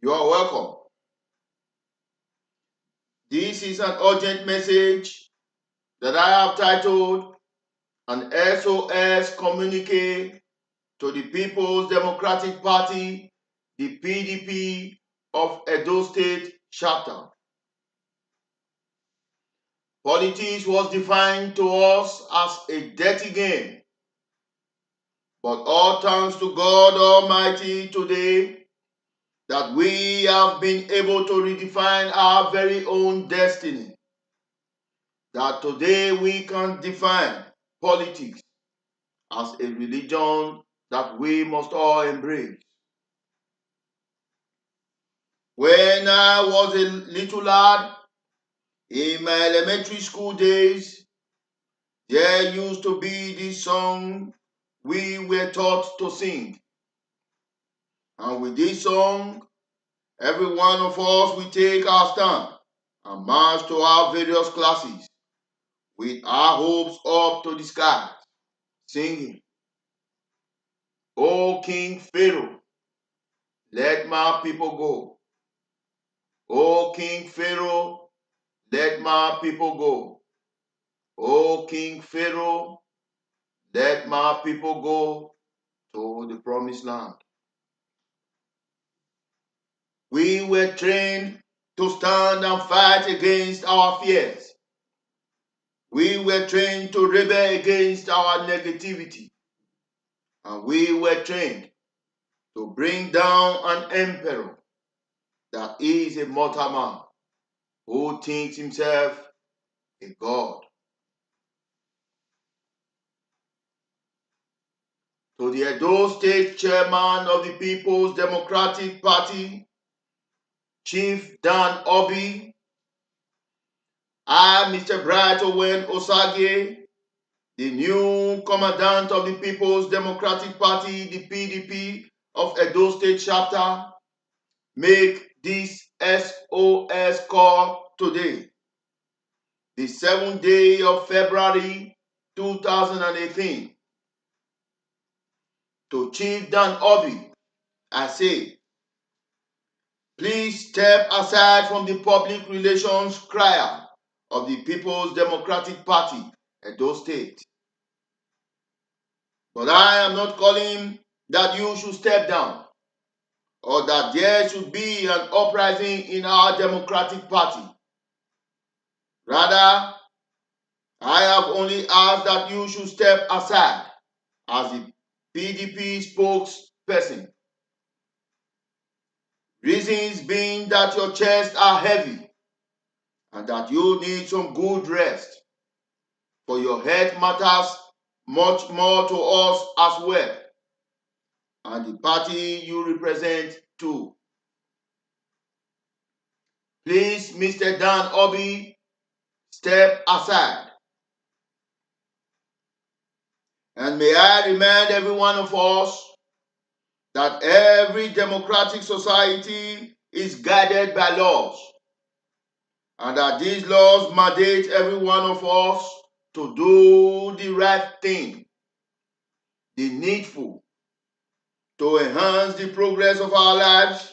You are welcome. This is an urgent message that I have titled an SOS Communique to the People's Democratic Party, the PDP of Edo State chapter. Politics was defined to us as a dirty game, but all thanks to God Almighty today that we have been able to redefine our very own destiny. That today we can define politics as a religion that we must all embrace. When I was a little lad in my elementary school days, there used to be this song we were taught to sing. And with this song, every one of us will take our stand and march to our various classes with our hopes up to the sky, singing, O King Pharaoh, let my people go. O King Pharaoh, let my people go. O King Pharaoh, let my people go to the promised land. We were trained to stand and fight against our fears. We were trained to rebel against our negativity. And we were trained to bring down an emperor that is a mortal man who thinks himself a god. To the Edo State chairman of the People's Democratic Party, Chief Dan Obi, I, Mr. Bright Owen Osage, the new commandant of the People's Democratic Party, the PDP of Edo State chapter, make this SOS call today, the 7th day of February 2018. To Chief Dan Obi, I say, please step aside from the public relations crier of the People's Democratic Party, Edo State. But I am not calling that you should step down or that there should be an uprising in our Democratic Party. Rather, I have only asked that you should step aside as the PDP spokesperson. Reasons being that your chests are heavy and that you need some good rest, for your health matters much more to us as well, and the party you represent too. Please, Mr. Dan Obi, step aside. And may I remind every one of us that every democratic society is guided by laws, and that these laws mandate every one of us to do the right thing, the needful, to enhance the progress of our lives,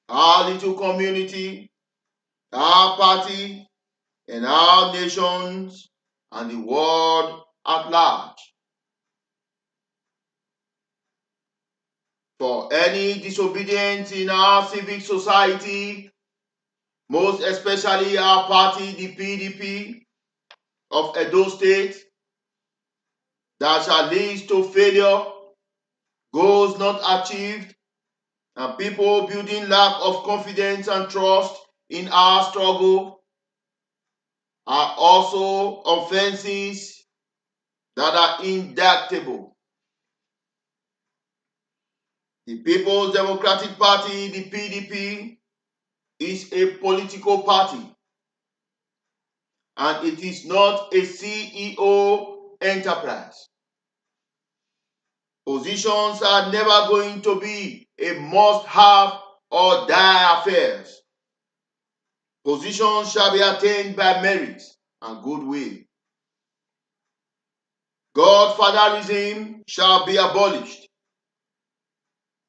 our little community, our party, and our nations, and the world at large. For any disobedience in our civic society, most especially our party, the PDP of Edo State, that shall lead to failure, goals not achieved, and people building lack of confidence and trust in our struggle, are also offenses that are indictable. The People's Democratic Party, the PDP, is a political party, and it is not a CEO enterprise. Positions are never going to be a must-have or die affairs. Positions shall be attained by merit and goodwill. Godfatherism shall be abolished.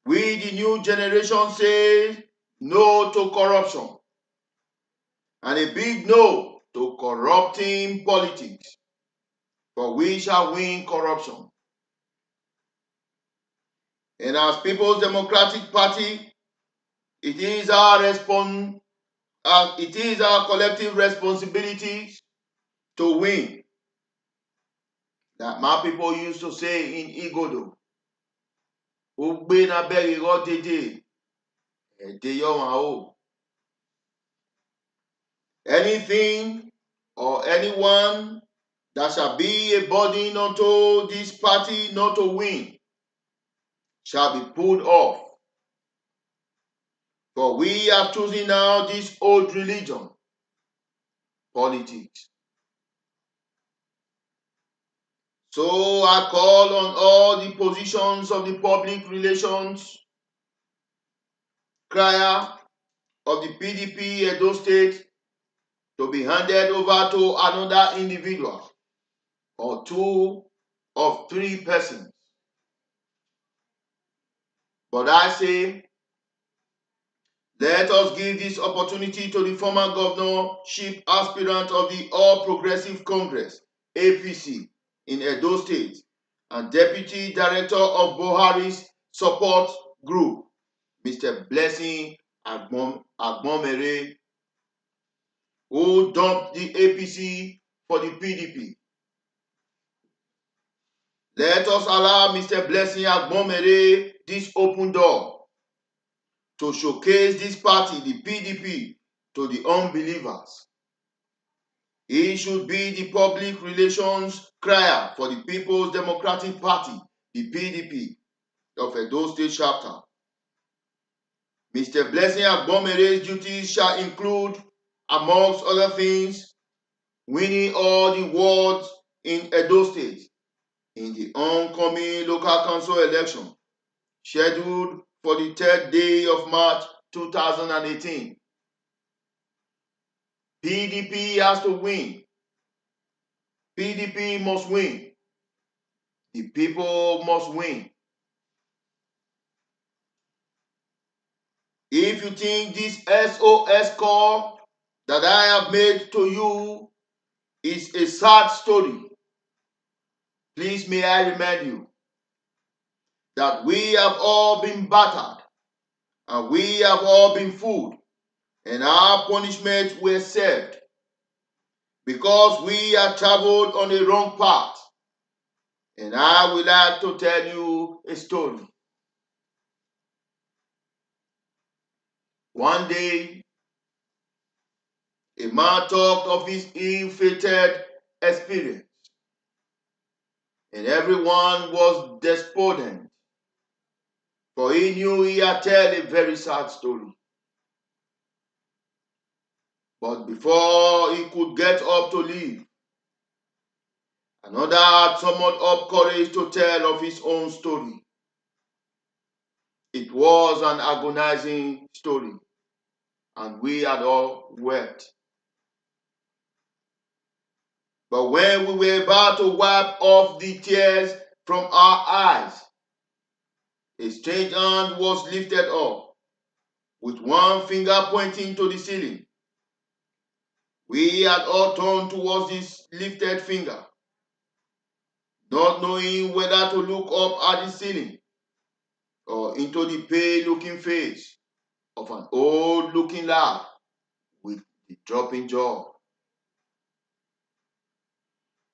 We, the new generation, say no to corruption and a big no to corrupting politics, for we shall win corruption. And as People's Democratic Party, it is our collective responsibility to win. That my people used to say in Igodo, Ugbe na beri rodede, ede yo. Anything or anyone that shall be a burden unto this party not to win shall be pulled off. For we have chosen now this old religion, politics. So I call on all the positions of the public relations crier of the PDP Edo State to be handed over to another individual or two of three persons. But I say, let us give this opportunity to the former governorship aspirant of the All Progressive Congress, APC, in Edo State, and Deputy Director of Buhari's Support Group, Mr. Blessing Agbomere, who dumped the APC for the PDP. Let us allow Mr. Blessing Agbomere this open door to showcase this party, the PDP, to the unbelievers. He should be the public relations crier for the People's Democratic Party, the PDP, of Edo State chapter. Mr. Blessing Agbomere's duties shall include, amongst other things, winning all the wards in Edo State in the oncoming local council election, scheduled for the 3rd day of March 2018. PDP has to win. PDP must win. The people must win. If you think this SOS call that I have made to you is a sad story, please may I remind you that we have all been battered and we have all been fooled, and our punishments were served because we had traveled on a wrong path. And I would like to tell you a story. One day, a man talked of his ill-fated experience, and everyone was despondent, for he knew he had told a very sad story. But before he could get up to leave, another had summoned up courage to tell of his own story. It was an agonizing story, and we had all wept. But when we were about to wipe off the tears from our eyes, a strange hand was lifted up, with one finger pointing to the ceiling. We had all turned towards this lifted finger, not knowing whether to look up at the ceiling or into the pale-looking face of an old-looking lad with the dropping jaw.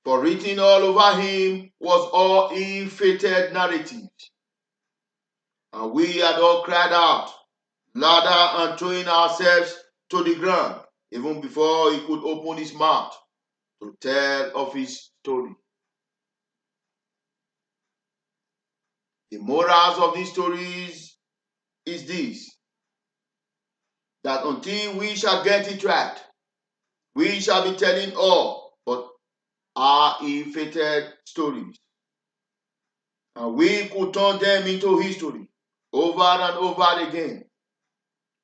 For written all over him was all ill-fated narratives, and we had all cried out, louder and throwing ourselves to the ground, even before he could open his mouth to tell of his story. The morals of these stories is this, that until we shall get it right, we shall be telling all but our ill-fated stories, and we could turn them into history over and over again.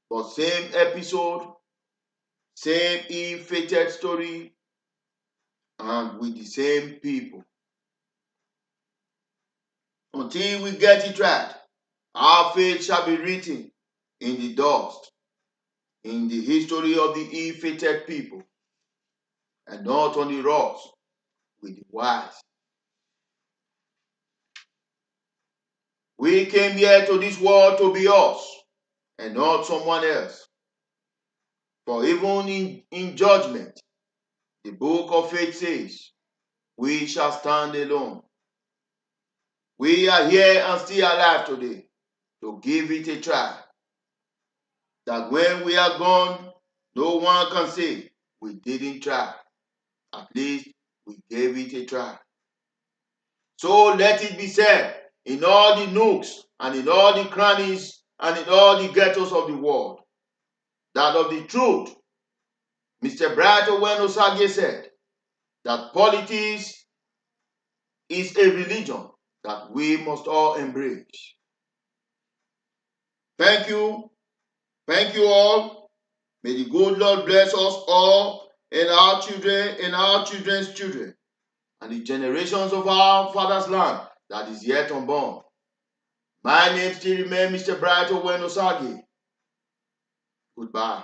But same episode, same ill-fated story, and with the same people. Until we get it right, Our faith shall be written in the dust, in the history of the ill-fated people, and not on the rocks with the wise. We came here to this world to be us, and not someone else. For even in judgment, the book of faith says, we shall stand alone. We are here and still alive today to give it a try. That when we are gone, no one can say we didn't try. At least we gave it a try. So let it be said in all the nooks and in all the crannies and in all the ghettos of the world, that of the truth, Mr. Bright Owen Osage said that politics is a religion that we must all embrace. Thank you. Thank you all. May the good Lord bless us all and our children and our children's children and the generations of our father's land that is yet unborn. My name still remains Mr. Bright Owen Osage. Goodbye.